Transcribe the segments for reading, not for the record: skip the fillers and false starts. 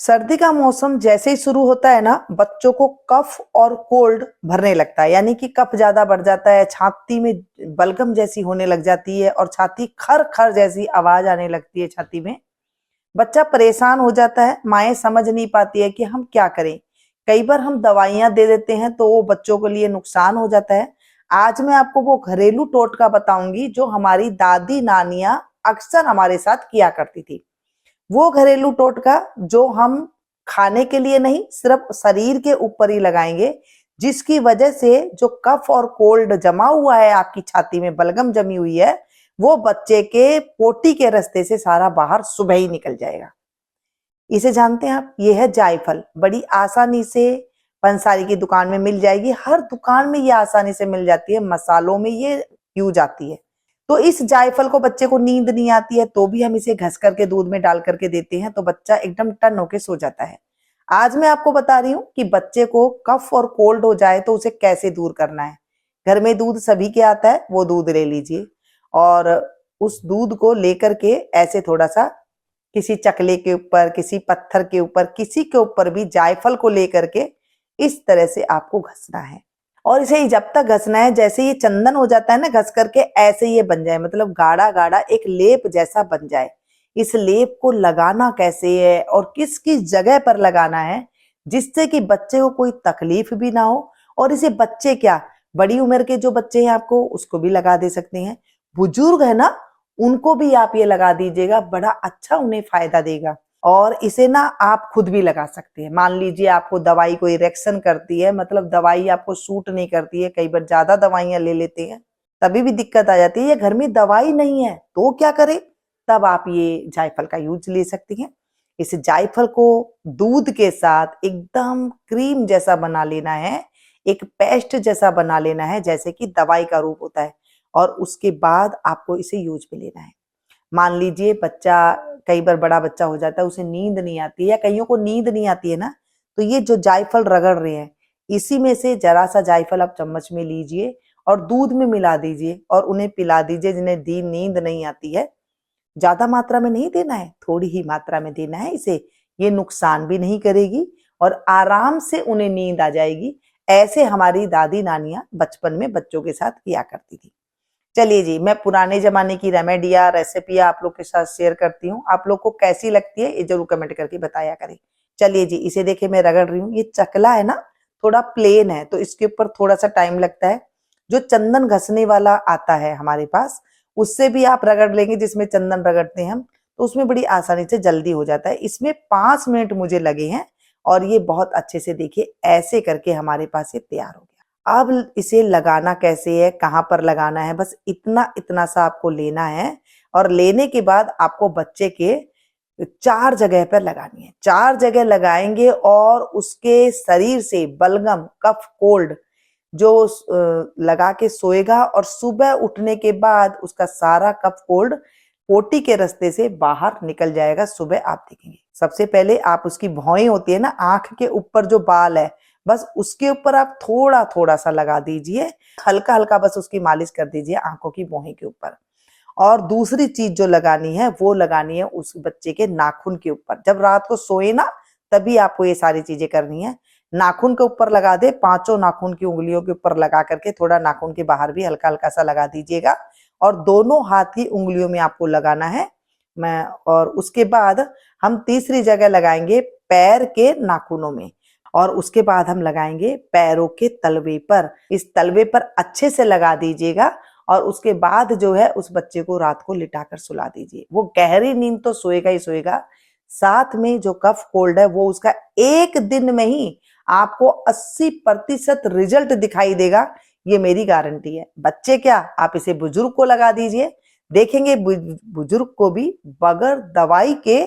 सर्दी का मौसम जैसे ही शुरू होता है ना, बच्चों को कफ और कोल्ड भरने लगता है। यानी कि कफ ज्यादा बढ़ जाता है, छाती में बलगम जैसी होने लग जाती है और छाती खर खर जैसी आवाज आने लगती है छाती में। बच्चा परेशान हो जाता है, माएं समझ नहीं पाती है कि हम क्या करें। कई बार हम दवाइयां दे देते हैं तो वो बच्चों के लिए नुकसान हो जाता है। आज मैं आपको वो घरेलू टोटका बताऊंगी जो हमारी दादी नानियां अक्सर हमारे साथ किया करती थी। वो घरेलू टोटका जो हम खाने के लिए नहीं, सिर्फ शरीर के ऊपर ही लगाएंगे, जिसकी वजह से जो कफ और कोल्ड जमा हुआ है, आपकी छाती में बलगम जमी हुई है, वो बच्चे के पोटी के रास्ते से सारा बाहर सुबह ही निकल जाएगा। इसे जानते हैं आप? ये है जायफल। बड़ी आसानी से पंसारी की दुकान में मिल जाएगी, हर दुकान में ये आसानी से मिल जाती है, मसालों में ये यूज आती है। तो इस जायफल को, बच्चे को नींद नहीं आती है तो भी हम इसे घस करके दूध में डाल करके देते हैं, तो बच्चा एकदम टन होके सो जाता है। आज मैं आपको बता रही हूँ कि बच्चे को कफ और कोल्ड हो जाए तो उसे कैसे दूर करना है। घर में दूध सभी के आता है, वो दूध ले लीजिए और उस दूध को लेकर के ऐसे थोड़ा सा किसी चकले के ऊपर, किसी पत्थर के ऊपर, किसी के ऊपर भी जायफल को लेकर के इस तरह से आपको घसना है। और इसे जब तक घसना है, जैसे ये चंदन हो जाता है ना घस करके, ऐसे ये बन जाए, मतलब गाढ़ा गाढ़ा एक लेप जैसा बन जाए। इस लेप को लगाना कैसे है और किस किस जगह पर लगाना है, जिससे कि बच्चे को कोई तकलीफ भी ना हो। और इसे बच्चे क्या, बड़ी उम्र के जो बच्चे हैं आपको उसको भी लगा दे सकते हैं, बुजुर्ग है ना उनको भी आप ये लगा दीजिएगा, बड़ा अच्छा उन्हें फायदा देगा। और इसे ना आप खुद भी लगा सकते हैं। मान लीजिए आपको दवाई कोई रिएक्शन करती है, मतलब दवाई आपको सूट नहीं करती है, कई बार ज्यादा दवाइयां ले लेते हैं तभी भी दिक्कत आ जाती है, या घर में दवाई नहीं है तो क्या करें, तब आप ये जायफल का यूज ले सकती हैं। इस जायफल को दूध के साथ एकदम क्रीम जैसा बना लेना है, एक पेस्ट जैसा बना लेना है, जैसे कि दवाई का रूप होता है, और उसके बाद आपको इसे यूज में लेना है। मान लीजिए बच्चा, कई बार बड़ा बच्चा हो जाता है, उसे नींद नहीं आती है, या कईयों को नींद नहीं आती है ना, तो ये जो जायफल रगड़ रहे हैं, इसी में से जरा सा जायफल आप चम्मच में लीजिए और दूध में मिला दीजिए और उन्हें पिला दीजिए, जिन्हें नींद नहीं आती है। ज्यादा मात्रा में नहीं देना है, थोड़ी ही मात्रा में देना है इसे। ये नुकसान भी नहीं करेगी और आराम से उन्हें नींद आ जाएगी। ऐसे हमारी दादी नानियां बचपन में बच्चों के साथ किया करती थी। चलिए जी, मैं पुराने जमाने की रेमेडिया रेसिपियां आप लोग के साथ शेयर करती हूँ। आप लोग को कैसी लगती है ये जरूर कमेंट करके बताया करें। चलिए जी, इसे देखिए मैं रगड़ रही हूँ। ये चकला है ना, थोड़ा प्लेन है तो इसके ऊपर थोड़ा सा टाइम लगता है। जो चंदन घसने वाला आता है हमारे पास, उससे भी आप रगड़ लेंगे, जिसमें चंदन रगड़ते हैं हम, तो उसमें बड़ी आसानी से जल्दी हो जाता है। इसमें 5 मिनट मुझे लगे हैं और ये बहुत अच्छे से, देखिए ऐसे करके हमारे पास ये तैयार हो गया। अब इसे लगाना कैसे है, कहाँ पर लगाना है, बस इतना इतना सा आपको लेना है। और लेने के बाद आपको बच्चे के 4 जगह पर लगानी है। 4 जगह लगाएंगे और उसके शरीर से बलगम, कफ, कोल्ड जो लगा के सोएगा, और सुबह उठने के बाद उसका सारा कफ कोल्ड पोटी के रास्ते से बाहर निकल जाएगा। सुबह आप देखेंगे। सबसे पहले आप उसकी भौएं होती है ना, आंख के ऊपर जो बाल है, बस उसके ऊपर आप थोड़ा थोड़ा सा लगा दीजिए, हल्का हल्का बस उसकी मालिश कर दीजिए आंखों की भौहें के ऊपर। और दूसरी चीज जो लगानी है वो लगानी है उस बच्चे के नाखून के ऊपर। जब रात को सोए ना, तभी आपको ये सारी चीजें करनी है। नाखून के ऊपर लगा दे, 5 नाखून की उंगलियों के ऊपर लगा करके थोड़ा नाखून के बाहर भी हल्का हल्का सा लगा दीजिएगा, और दोनों हाथ की उंगलियों में आपको लगाना है। और उसके बाद हम तीसरी जगह लगाएंगे पैर के नाखूनों में, और उसके बाद हम लगाएंगे पैरों के तलवे पर। इस तलवे पर अच्छे से लगा दीजिएगा, और उसके बाद जो है उस बच्चे को रात को लिटाकर सुला दीजिए। वो गहरी नींद तो सोएगा ही सोएगा, साथ में जो कफ कोल्ड है वो उसका 1 दिन में ही आपको 80% रिजल्ट दिखाई देगा। ये मेरी गारंटी है। बच्चे क्या, आप इसे बुजुर्ग को लगा दीजिए, देखेंगे बुजुर्ग को भी बगैर दवाई के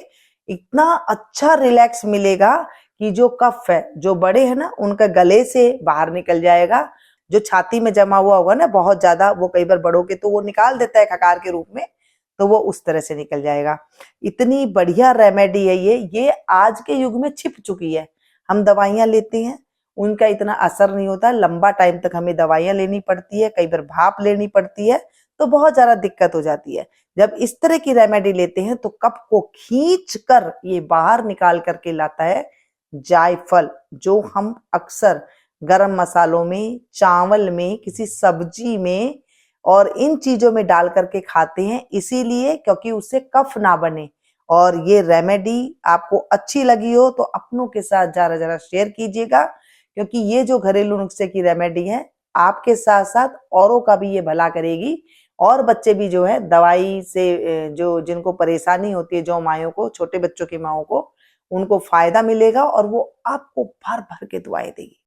इतना अच्छा रिलैक्स मिलेगा कि जो कफ है, जो बड़े हैं ना, उनका गले से बाहर निकल जाएगा। जो छाती में जमा हुआ होगा ना बहुत ज्यादा, वो कई बार बड़ों के तो वो निकाल देता है खकार के रूप में, तो वो उस तरह से निकल जाएगा। इतनी बढ़िया रेमेडी है ये आज के युग में छिप चुकी है। हम दवाइयां लेते हैं, उनका इतना असर नहीं होता, लंबा टाइम तक हमें दवाइयां लेनी पड़ती है, कई बार भाप लेनी पड़ती है, तो बहुत ज्यादा दिक्कत हो जाती है। जब इस तरह की रेमेडी लेते हैं तो कफ को खींच कर ये बाहर निकाल करके लाता है जायफल, जो हम अक्सर गरम मसालों में, चावल में, किसी सब्जी में और इन चीजों में डाल करके खाते हैं, इसीलिए क्योंकि उससे कफ ना बने। और ये रेमेडी आपको अच्छी लगी हो तो अपनों के साथ जरा जरा शेयर कीजिएगा, क्योंकि ये जो घरेलू नुस्खे की रेमेडी है आपके साथ साथ औरों का भी ये भला करेगी। और बच्चे भी जो है दवाई से जो जिनको परेशानी होती है, जो मायों को, छोटे बच्चों की माओं को, उनको फायदा मिलेगा और वो आपको भर भर के दुआएं देगी।